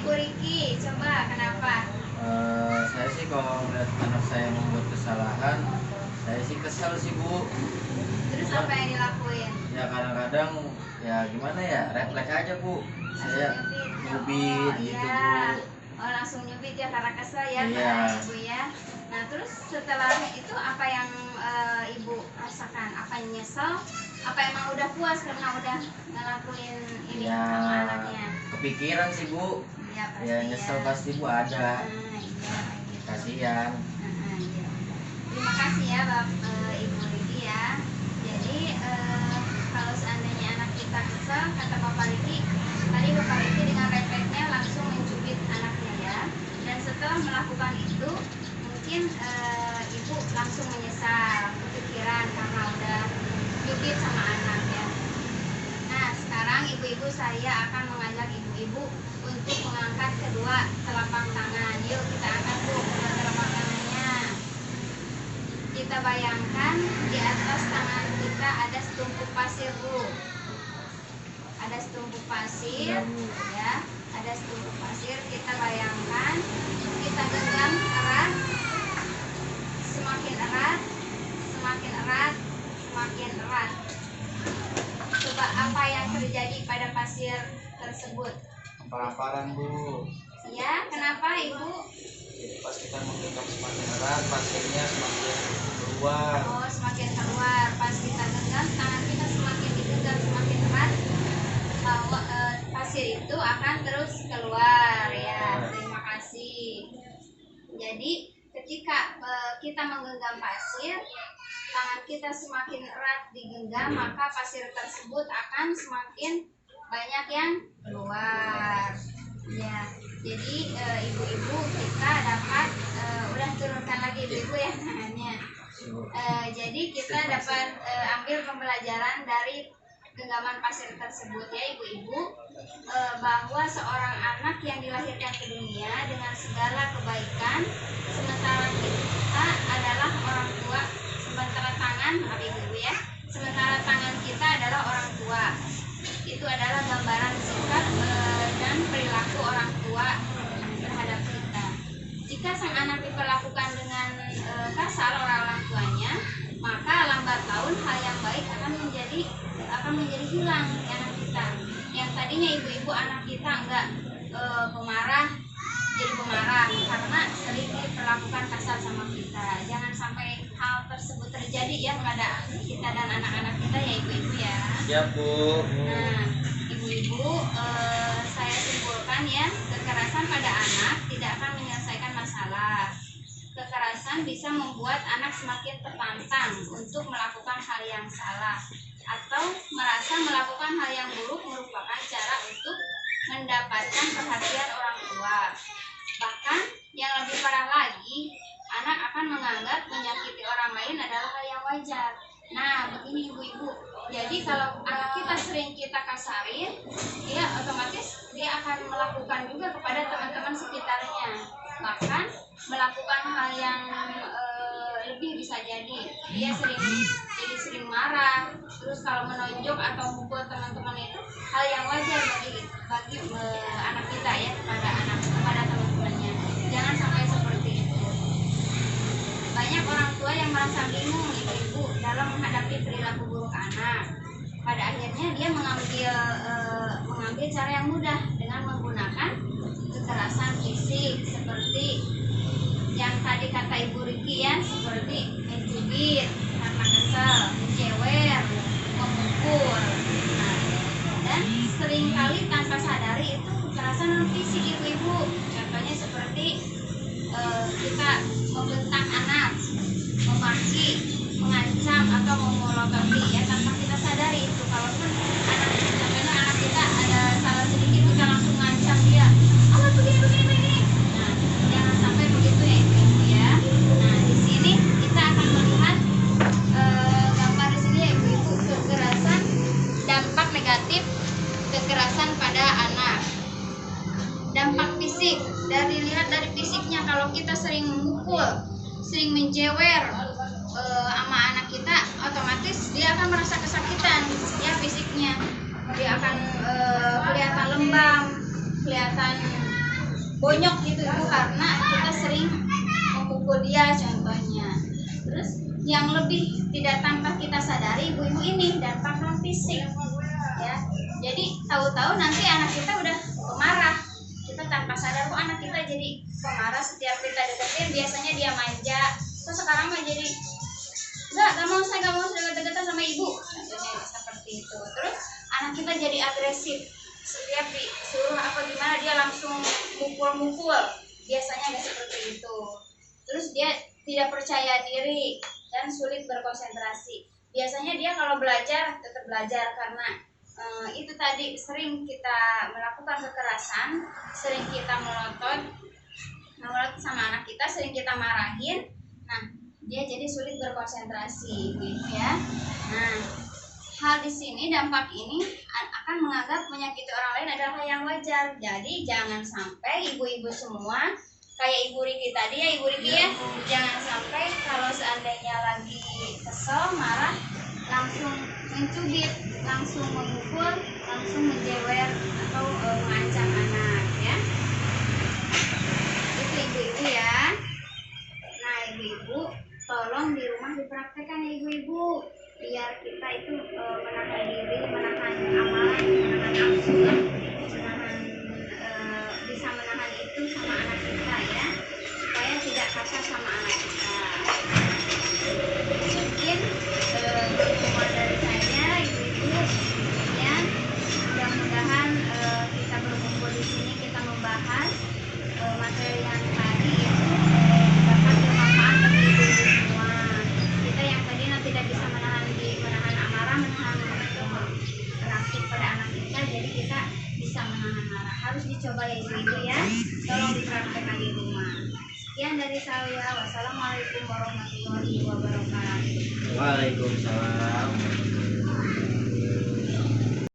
Ibu Riki, coba kenapa? Saya sih kalau melihat anak saya membuat kesalahan, saya sih kesal sih Bu. Terus apa yang dilakuin? Ya kadang-kadang ya gimana ya, refleks aja Bu. Saya nyubit gitu iya. Bu. Oh, langsung nyubit ya karena kesel ya, Iya. Pak Ibu ya. Nah, terus setelah itu apa yang Ibu rasakan? Apa nyesel? Apa emang udah puas karena udah ngelakuin ini Ya sama anaknya? kepikiran sih Bu. Iya pasti Ya nyesel pasti Bu ada. Iya, gitu. Kasihan. Iya. Terima kasih ya Ibu Riki ya. Jadi kalau seandainya anak kita kesel, kata Bapak Riki, tadi Bapak Riki dengan refleksnya langsung mencubit anaknya ya. Dan setelah melakukan itu, mungkin Ibu langsung menyesal, kepikiran karena udah cubit sama anak ya. Nah, sekarang ibu-ibu saya akan mengajak ibu-ibu untuk mengangkat kedua telapak tangan. Yuk kita angkat Bu, kedua telapak tangannya. Kita bayangkan di atas tangan kita ada setumpuk pasir Bu. Ada setumpuk pasir ya, ada setumpuk pasir. Kita bayangkan, kita genggam erat, semakin erat, semakin erat, semakin erat. Coba apa yang terjadi pada pasir tersebut? Ampar-amparan Bu. Ya, kenapa Ibu? Jadi pas kita menggenggam semakin erat, pasirnya semakin keluar. Oh, semakin keluar. Pas kita genggam, tangan kita semakin digenggam semakin erat, bahwa pasir itu akan terus keluar ya. Terima kasih. Jadi ketika kita menggenggam pasir, tangan kita semakin erat digenggam, maka pasir tersebut akan semakin banyak yang keluar. Ya, jadi ibu-ibu kita dapat udah turunkan lagi ibu-ibu ya tangannya. Jadi kita dapat ambil pembelajaran dari genggaman pasir tersebut ya ibu-ibu, bahwa seorang anak yang dilahirkan ke dunia dengan segala kebaikan, sementara kita adalah orang tua, sementara tangan ibu-ibu ya, sementara tangan kita adalah orang tua. Itu adalah gambaran sikap dan perilaku orang tua terhadap kita. Jika sang anak diperlakukan dengan kasar oleh orang tuanya, maka lambat laun hal yang baik akan menjadi hilang di anak kita. Yang tadinya ibu-ibu anak kita enggak pemarah, jadi pemarah karena sering diperlakukan kasar sama kita. Jangan sampai hal tersebut terjadi ya pada kita dan anak-anak kita ya ibu-ibu ya. Ya Bu. Nah, ibu-ibu, saya simpulkan ya, kekerasan pada anak tidak akan menyelesaikan masalah. Kekerasan bisa membuat anak semakin tertantang untuk melakukan hal yang salah, atau merasa melakukan hal yang buruk merupakan cara untuk mendapatkan perhatian orang tua. Bahkan yang lebih parah lagi, anak akan menganggap menyakiti orang lain adalah hal yang wajar. Nah, begini ibu-ibu, jadi kalau anak kita sering kita kasarin, dia otomatis dia akan melakukan juga kepada teman-teman sekitarnya. Bahkan melakukan hal yang lebih bisa jadi. Dia sering marah, terus kalau menonjok atau mukul teman-teman itu hal yang wajar bagi anak kita ya, kepada teman-temannya. Jangan sampai seperti itu. Banyak orang tua yang merasa bingung ibu-ibu dalam menghadapi perilaku buruk anak. Pada akhirnya dia mengambil cara yang mudah dengan menggunakan kekerasan fisik seperti yang tadi kata Ibu Riki ya, seperti mencubit karena kesal, mencewer, memukul. Nah, dan seringkali tanpa sadari itu kekerasan non fisik ibu-ibu. Contohnya seperti kita membentak anak, memaki, mengancam atau memolototi ya tanpa kita sadari itu. Kalaupun anak kita ada salah sedikit, kita langsung ngancam dia, awas begini. Nah, jangan sampai begitu ya ibu ya. Nah, di sini kita akan melihat gambar di sini ya ibu-ibu, kekerasan, dampak negatif kekerasan pada anak. Dampak fisik, dilihat dari fisiknya, kalau kita sering memukul, sering menjewer sama anak kita, otomatis dia akan merasa kesakitan ya fisiknya. Dia akan kelihatan lembam, kelihatan bonyok gitu ibu, karena kita sering memukul dia contohnya. Terus yang lebih tidak tanpa kita sadari ibu-ibu ini dampak non fisik ya. Jadi tahu-tahu nanti anak kita udah pemarah, kita tanpa sadar kok anak kita jadi pemarah. Setiap kita deketin biasanya dia manja, terus sekarang mah jadi gak mau, saya gak mau deket-deketan sama ibu contohnya seperti itu. Terus anak kita jadi agresif, setiap disuruh apa gimana dia langsung mukul-mukul, biasanya nggak seperti itu. Terus dia tidak percaya diri dan sulit berkonsentrasi. Biasanya dia kalau belajar tetap belajar karena itu tadi sering kita melakukan kekerasan, sering kita melotot sama anak kita, sering kita marahin. Nah, dia jadi sulit berkonsentrasi gitu ya. Nah, hal di sini dampak ini akan menganggap menyakiti orang lain adalah hal yang wajar. Jadi jangan sampai ibu-ibu semua kayak Ibu Riki tadi ya, Ibu Riki ya, jangan sampai kalau seandainya lagi kesel, marah, langsung mencubit, langsung memukul, langsung menjewer atau mengancam anak ya. Itu ibu-ibu ya. Nah ibu-ibu, tolong di rumah dipraktekkan ya ibu-ibu, biar kita itu menahan diri, menahan amarah, menahan nafsu, bisa menahan itu sama anak kita ya, supaya tidak kasar sama anak kita. Mungkin dukungan dari saya ibu-ibu ya, mudah-mudahan kita berkumpul di sini, kita membahas materi yang tadi itu dapat bermanfaat bagi ibu-ibu semua. Kita yang tadi tidak bisa menahan amarah, menahan nafsu pada anak kita, jadi kita bisa menahan marah. Harus dicoba ya ibu-ibu ya, tolong dipraktekkan di rumah. Sekian dari saya, wassalamualaikum warahmatullahi wabarakatuh. Waalaikumsalam.